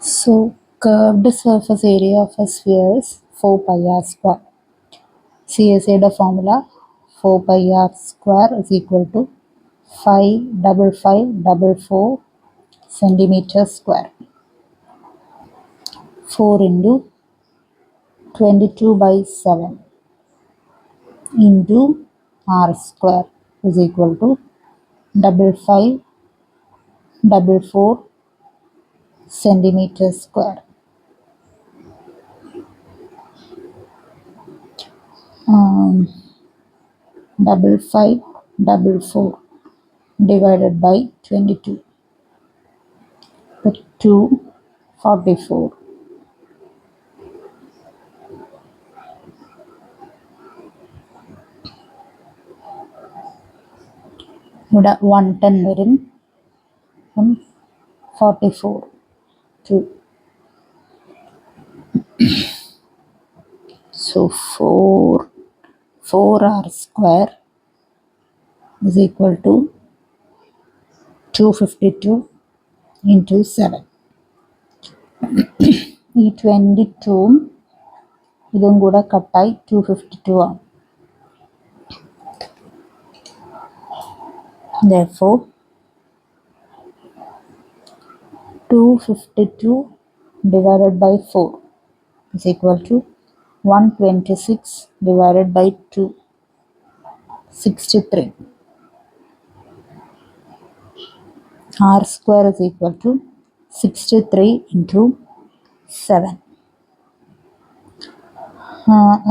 So, curved surface area of a sphere is 4 pi r square. CSAയുടെ formula 4 pi r square is equal to 55544 centimeter square. 4 into 22 by 7 into r square is equal to 5544 centimeter square. um, 5544 divided by 22, the 244. ഇവിടെ 110 വരും, 44 2. So 4r square is equal to 252 into 7. ഈ 22 ഇതും കൂടെ കട്ടായി 252 ആണ്. Therefore 252 divided by 4 is equal to 126 divided by 2, 63. R square is equal to 63 into 7.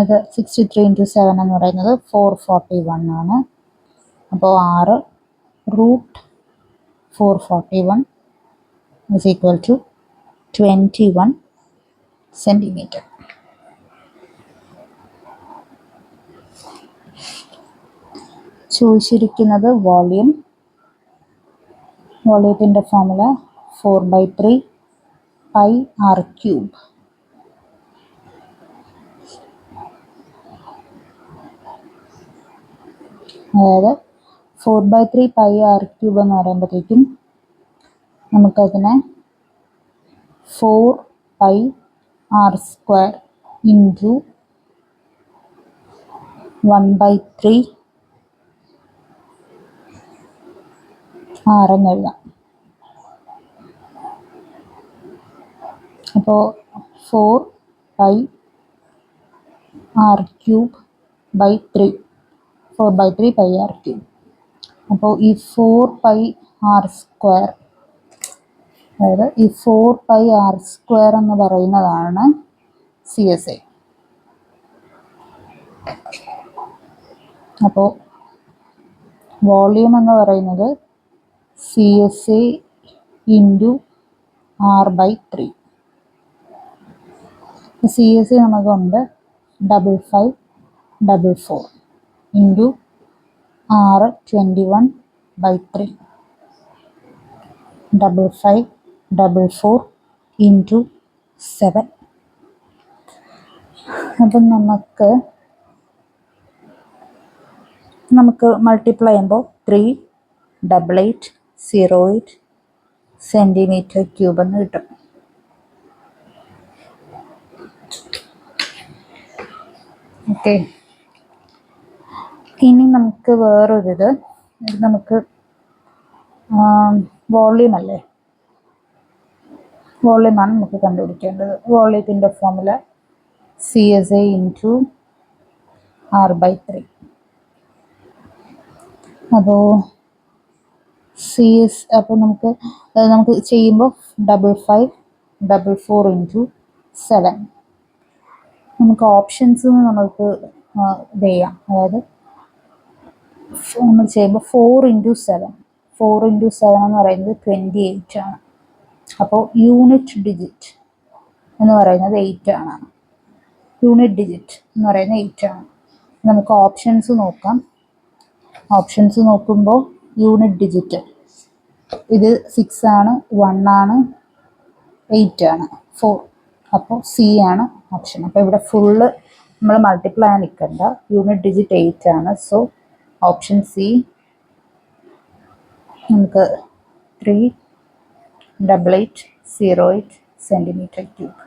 അത് 63 into 7 എന്ന് പറയുന്നത് 441 ആണ്. അപ്പോൾ R root 441 is equal to 21 centimeter. ചോദിച്ചിരിക്കുന്നത് വോളിയത്തിൻ്റെ ഫോർമുല 4/3 pi r cube. അതായത് 4/3 pi r cube എന്ന് പറയുമ്പോഴത്തേക്കും നമുക്കതിനെ 4 pi r square into 1/3 r എന്ന് എഴുതാം. അപ്പോൾ 4 pi r cube by 3, 4/3 pi r cube. അപ്പോൾ ഈ 4 pi r square, അതായത് ഈ 4 pi r square എന്ന് പറയുന്നതാണ് CSA. അപ്പോൾ വോളിയം എന്ന് പറയുന്നത് CSA ഇൻറ്റു r/3. CSA നമുക്കുണ്ട് 5544 ഇൻറ്റു r 21/3, 5544 ഇൻറ്റു 7. അപ്പം നമുക്ക് മൾട്ടിപ്ലൈ ചെയ്യുമ്പോൾ 38808 സെൻറ്റിമീറ്റർ ക്യൂബ് എന്ന് കിട്ടും. ഓക്കെ, ഇനി നമുക്ക് വേറൊരിത്, നമുക്ക് വോള്യൂമല്ലേ, വോള്യൂമാണ് നമുക്ക് കണ്ടുപിടിക്കേണ്ടത്. വോള്യത്തിൻ്റെ ഫോർമുല CSA ഇൻറ്റു r/3. അപ്പോൾ അപ്പോൾ നമുക്ക് ചെയ്യുമ്പോൾ 5544 ഇൻറ്റു 7. നമുക്ക് ഓപ്ഷൻസ് നമുക്ക് ഇത് ചെയ്യാം. അതായത് നമ്മൾ ചെയ്യുമ്പോൾ 4 into 7 എന്ന് പറയുന്നത് 28 ആണ്. അപ്പോൾ യൂണിറ്റ് ഡിജിറ്റ് എന്ന് പറയുന്നത് 8 ആണ്. യൂണിറ്റ് ഡിജിറ്റ് എന്ന് പറയുന്നത് 8 ആണ്. നമുക്ക് ഓപ്ഷൻസ് നോക്കാം. ഓപ്ഷൻസ് നോക്കുമ്പോൾ യൂണിറ്റ് ഡിജിറ്റ് ഇത് 6 ആണ്, 1 ആണ്, 8 ആണ്, 4. അപ്പോൾ C ആണ് ഓപ്ഷൻ. അപ്പോൾ ഇവിടെ ഫുള്ള് നമ്മൾ മൾട്ടിപ്ലൈ ആയി നിൽക്കണ്ട, യൂണിറ്റ് ഡിജിറ്റ് 8 ആണ്. സോ ഓപ്ഷൻ C നമുക്ക് 38808 സെൻറ്റിമീറ്റർ ക്യൂബ്.